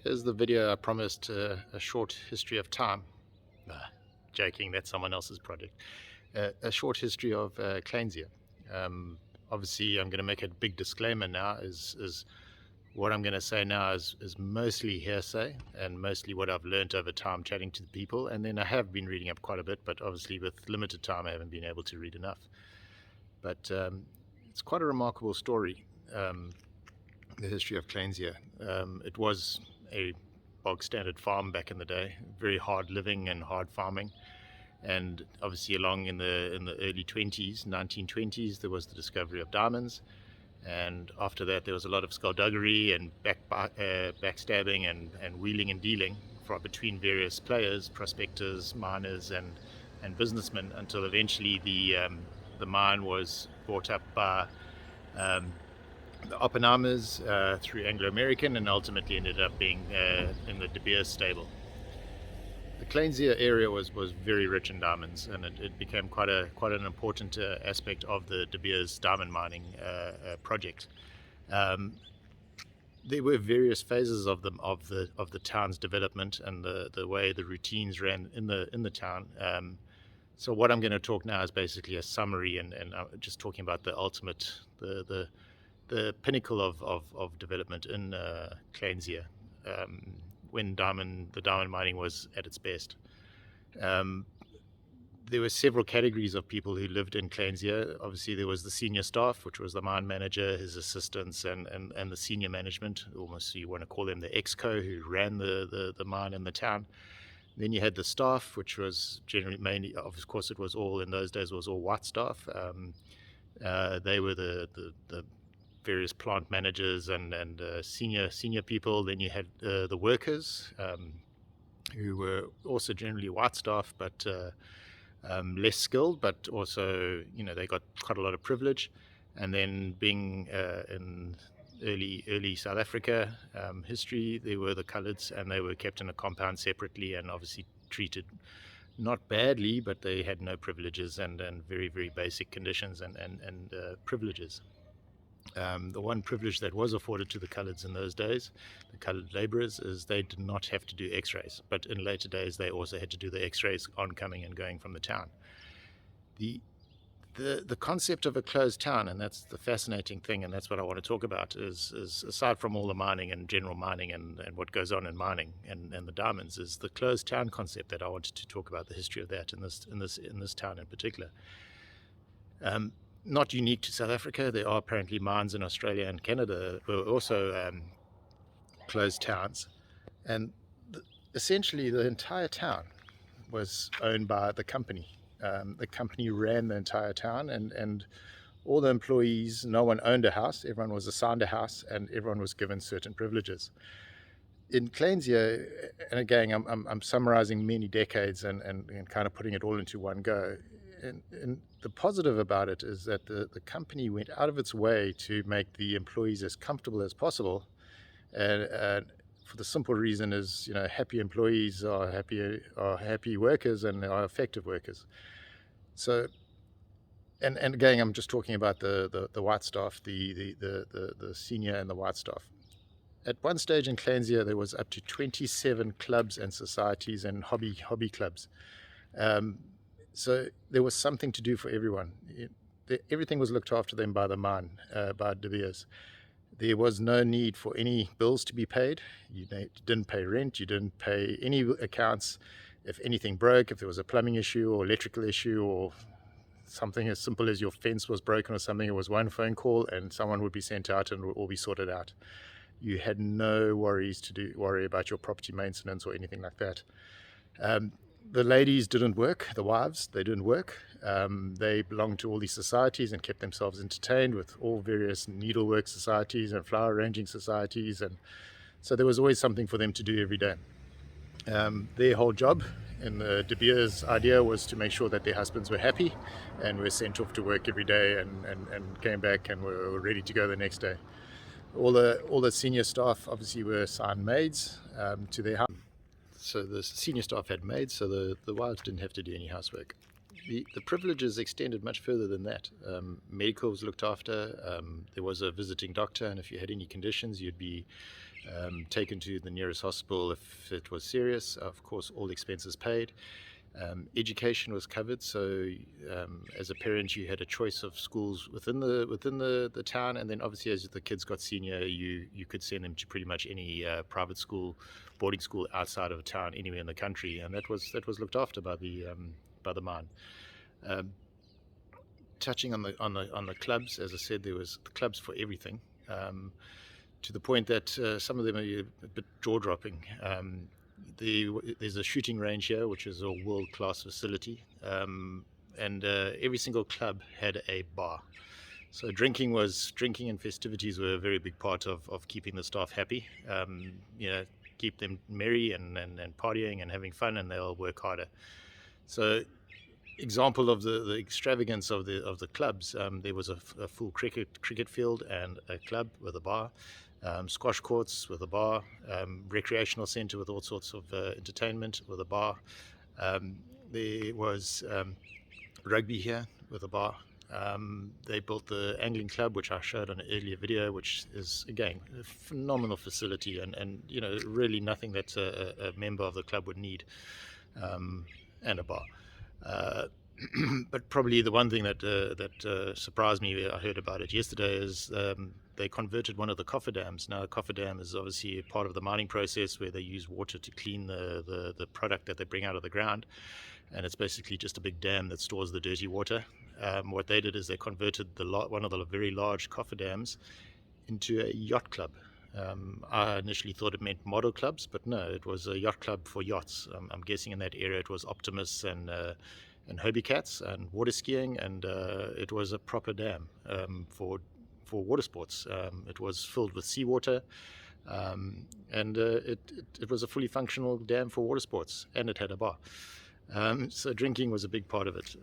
Here's the video I promised, a short history of time. Nah, joking, that's someone else's project. A short history of Kleinzee. Um, Obviously, I'm going to make a big disclaimer now. Is what I'm going to say now is mostly hearsay and mostly what I've learned over time chatting to the people. And then I have been reading up quite a bit, but obviously with limited time, I haven't been able to read enough. But it's quite a remarkable story. The history of Kleinzee. It was a bog standard farm back in the day, very hard living and hard farming. And obviously, along in the early 20s, 1920s, there was the discovery of diamonds. And after that, there was a lot of skullduggery and backstabbing and wheeling and dealing between various players, prospectors, miners, and businessmen, until eventually the mine was bought up by um, the Oppenheimers through Anglo-American, and ultimately ended up being in the De Beers stable. The Kleinzee area was very rich in diamonds, and it became quite an important aspect of the De Beers diamond mining project. Um, there were various phases of the town's development and the way the routines ran in the town. So what I'm going to talk now is basically a summary, and just talking about the ultimate the pinnacle of development in Kleinzee, when the diamond mining was at its best. Um, there were several categories of people who lived in Kleinzee. Obviously, there was the senior staff, which was the mine manager, his assistants, and the senior management. Almost, you want to call them the exco, who ran the mine in the town. Then you had the staff, which was generally mainly, of course, it was all in those days, it was all white staff. They were the various plant managers and senior people. Then you had the workers, who were also generally white staff, but less skilled, but also, they got quite a lot of privilege. And then being in early South Africa history, there were the coloureds, and they were kept in a compound separately and obviously treated not badly, but they had no privileges and very basic conditions and privileges. The one privilege that was afforded to the coloureds in those days, the coloured labourers, is they did not have to do x-rays, but in later days they also had to do the x-rays on coming and going from the town. The concept of a closed town, and that's the fascinating thing, and that's what I want to talk about, is aside from all the mining and general mining and what goes on in mining and the diamonds, is the closed town concept that I wanted to talk about, the history of that in this town in particular. Not unique to South Africa. There are apparently mines in Australia and Canada that were also closed towns, and essentially the entire town was owned by the company. The company ran the entire town, and all the employees, no one owned a house, everyone was assigned a house, and everyone was given certain privileges. In Kleinzee, and again, I'm summarizing many decades and kind of putting it all into one go. And the positive about it is that the company went out of its way to make the employees as comfortable as possible. And for the simple reason is, happy employees are happy workers and are effective workers. So, and again, I'm just talking about the white staff, the senior and the white staff. At one stage in Kleinzee, there was up to 27 clubs and societies and hobby clubs. So there was something to do for everyone. Everything was looked after them by the mine, by De Beers. There was no need for any bills to be paid. You didn't pay rent. You didn't pay any accounts. If anything broke, if there was a plumbing issue or electrical issue or something as simple as your fence was broken or something, it was one phone call and someone would be sent out and it would all be sorted out. You had no worries to worry about your property maintenance or anything like that. The ladies didn't work, the wives, they didn't work. They belonged to all these societies and kept themselves entertained with all various needlework societies and flower arranging societies. And so there was always something for them to do every day. Their whole job in the De Beers idea was to make sure that their husbands were happy and were sent off to work every day and came back and were ready to go the next day. All the senior staff obviously were assigned maids to their house. So the senior staff had maids, so the wives didn't have to do any housework. The privileges extended much further than that. Medical was looked after. There was a visiting doctor, and if you had any conditions, you'd be taken to the nearest hospital if it was serious. Of course, all expenses paid. Education was covered, so as a parent, you had a choice of schools within the town, and then obviously as the kids got senior, you could send them to pretty much any private school, boarding school outside of town, anywhere in the country, and that was looked after by the mine. Um, Touching on the clubs, as I said, there was clubs for everything. To the point that some of them are a bit jaw-dropping. There's a shooting range here, which is a world-class facility, and every single club had a bar. So drinking and festivities were a very big part of keeping the staff happy. Keep them merry and partying and having fun, and they'll work harder. So, example of the extravagance of the clubs, there was a full cricket field and a club with a bar. Squash courts with a bar, recreational centre with all sorts of entertainment with a bar. There was rugby here with a bar. They built the angling club, which I showed on an earlier video, which is again a phenomenal facility and really nothing that a member of the club would need, and a bar. But probably the one thing that surprised me, I heard about it yesterday, is they converted one of the cofferdams. Now, a cofferdam is obviously a part of the mining process where they use water to clean the product that they bring out of the ground, and it's basically just a big dam that stores the dirty water. What they did is they converted one of the very large cofferdams into a yacht club. I initially thought it meant model clubs, but no, it was a yacht club for yachts. I'm guessing in that area it was Optimus and Hobie Cats and water skiing, and it was a proper dam for water sports. It was filled with seawater, and it was a fully functional dam for water sports, and it had a bar. So drinking was a big part of it.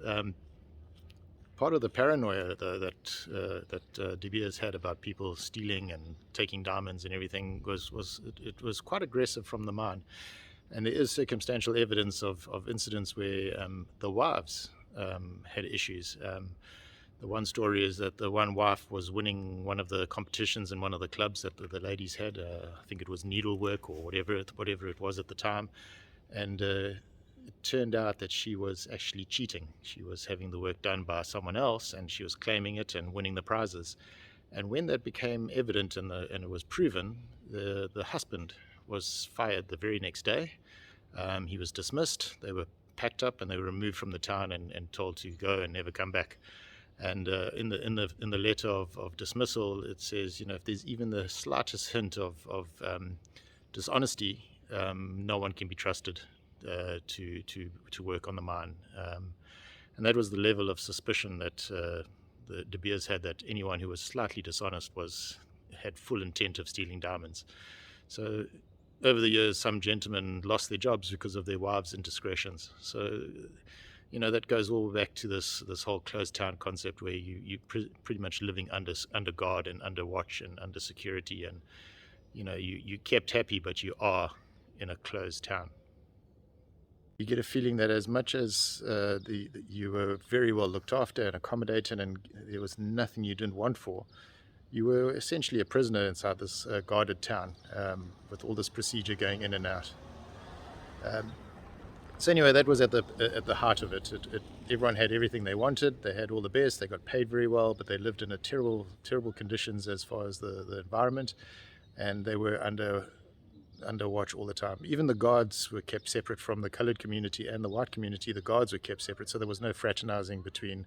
Part of the paranoia that De Beers had about people stealing and taking diamonds and everything was quite aggressive from the mine, and there is circumstantial evidence of incidents where the wives had issues. The one story is that the one wife was winning one of the competitions in one of the clubs that the ladies had. I think it was needlework or whatever it was at the time, and it turned out that she was actually cheating. She was having the work done by someone else, and she was claiming it and winning the prizes. And when that became evident and it was proven, the husband was fired the very next day. He was dismissed. They were packed up and they were removed from the town and told to go and never come back. And in the letter of dismissal, it says, if there's even the slightest hint of dishonesty, no one can be trusted to work on the mine, and that was the level of suspicion that the De Beers had, that anyone who was slightly dishonest had full intent of stealing diamonds. So over the years, some gentlemen lost their jobs because of their wives' indiscretions. So that goes all back to this whole closed town concept, where you pretty much living under guard and under watch and under security, and you kept happy, but you are in a closed town. You get a feeling that as much as you were very well looked after and accommodated, and there was nothing you didn't want for, you were essentially a prisoner inside this guarded town, with all this procedure going in and out. So anyway, that was at the heart of it. Everyone had everything they wanted. They had all the best. They got paid very well, but they lived in terrible conditions as far as the environment, and they were under watch all the time. Even the guards were kept separate from the colored community and the white community. The guards were kept separate, so there was no fraternizing between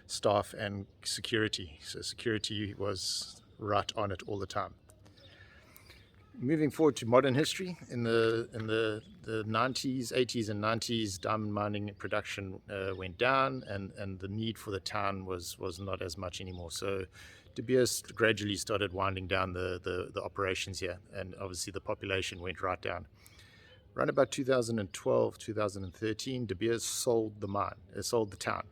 staff and security. So security was right on it all the time. Moving forward to modern history, in the 90s, 80s and 90s, diamond mining production went down, and the need for the town was not as much anymore. So De Beers gradually started winding down the operations here, and obviously the population went right down. Around about 2012, 2013, De Beers sold the town.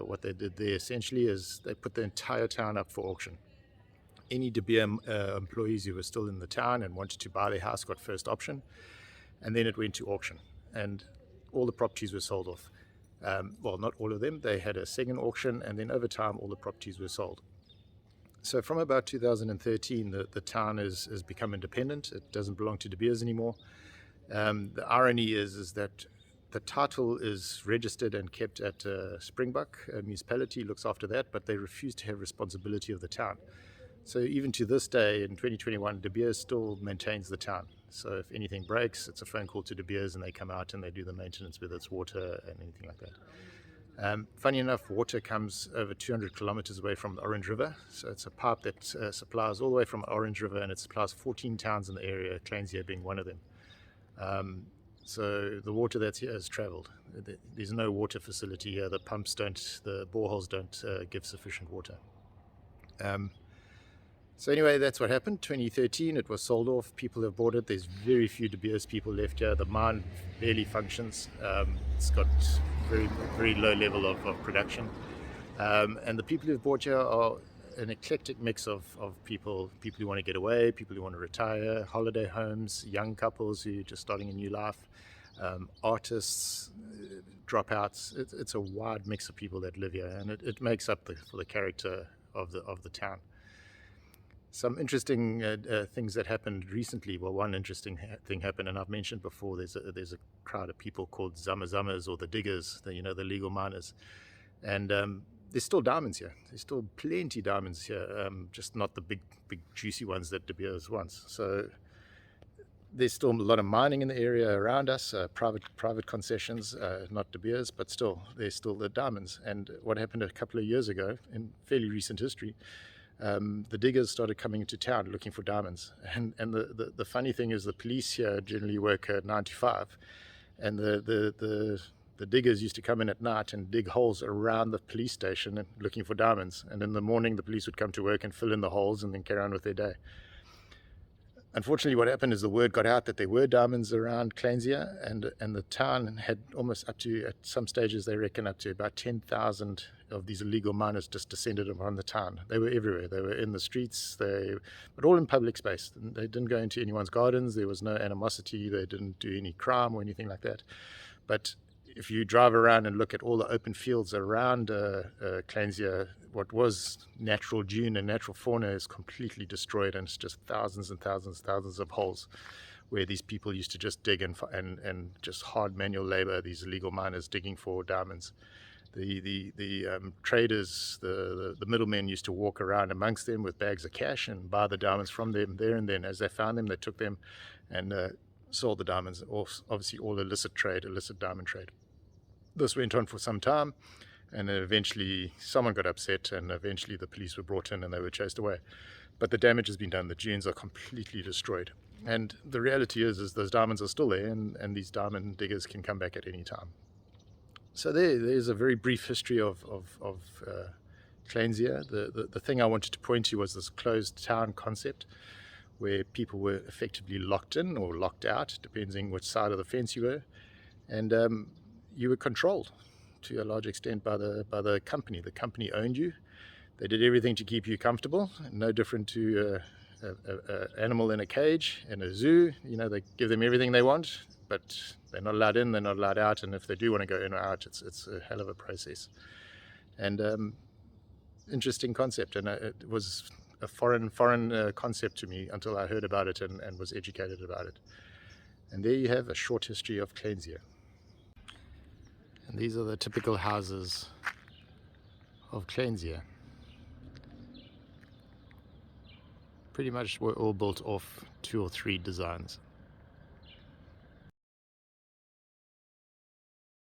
What they did there essentially is they put the entire town up for auction. Any De Beers employees who were still in the town and wanted to buy their house got first option, and then it went to auction, and all the properties were sold off. Well, not all of them. They had a second auction, and then over time all the properties were sold. So from about 2013, the town has become independent. It doesn't belong to De Beers anymore. The irony is that the title is registered and kept at Springbok municipality, looks after that, but they refuse to have responsibility of the town. So even to this day, in 2021, De Beers still maintains the town. So if anything breaks, it's a phone call to De Beers and they come out and they do the maintenance, whether it's water and anything like that. Funny enough, water comes over 200 kilometers away from the Orange River. So it's a pipe that supplies all the way from Orange River, and it supplies 14 towns in the area, Kleinzee being one of them. So the water that's here has traveled. There's no water facility here. The pumps don't, the boreholes don't give sufficient water. So anyway, that's what happened. 2013, it was sold off. People have bought it. There's very few De Beers people left here. The mine barely functions. It's got very low level of production. And the people who've bought here are an eclectic mix of people who want to get away, people who want to retire, holiday homes, young couples who are just starting a new life, artists, dropouts. It's a wide mix of people that live here, and it makes up for the character of the town. Some interesting things that happened recently. Well, one interesting thing happened, and I've mentioned before, there's a crowd of people called Zamas, or the diggers, the legal miners. And there's still diamonds here. There's still plenty diamonds here, just not the big juicy ones that De Beers wants. So there's still a lot of mining in the area around us, private concessions, not De Beers, but still, there's still the diamonds. And what happened a couple of years ago, in fairly recent history, the diggers started coming into town looking for diamonds. And the funny thing is, the police here generally work 9 to 5, and the diggers used to come in at night and dig holes around the police station and looking for diamonds. And in the morning, the police would come to work and fill in the holes and then carry on with their day. Unfortunately, what happened is the word got out that there were diamonds around Kleinzee, and the town had almost up to, at some stages, they reckon up to about 10,000 of these illegal miners just descended upon the town. They were everywhere. They were in the streets, but all in public space. They didn't go into anyone's gardens. There was no animosity. They didn't do any crime or anything like that. But if you drive around and look at all the open fields around Kleinzee, what was natural dune and natural fauna is completely destroyed, and it's just thousands and thousands of holes where these people used to just dig and just hard manual labor, these illegal miners digging for diamonds. The traders, the middlemen used to walk around amongst them with bags of cash and buy the diamonds from them there and then. As they found them, they took them and sold the diamonds. Obviously all illicit diamond trade. This went on for some time, and eventually someone got upset, and eventually the police were brought in and they were chased away. But the damage has been done. The dunes are completely destroyed. And the reality is those diamonds are still there, and these diamond diggers can come back at any time. So there's a very brief history of Kleinzee. The thing I wanted to point to was this closed town concept, where people were effectively locked in or locked out, depending which side of the fence you were. And you were controlled to a large extent by the company. The company owned you. They did everything to keep you comfortable, no different to an animal in a cage in a zoo. They give them everything they want, but they're not allowed in, they're not allowed out, and if they do want to go in or out, it's a hell of a process. And interesting concept, and it was a foreign concept to me until I heard about it and was educated about it. And there you have a short history of Kleinzee. And these are the typical houses of Kleinzee. Pretty much were all built off 2 or 3 designs.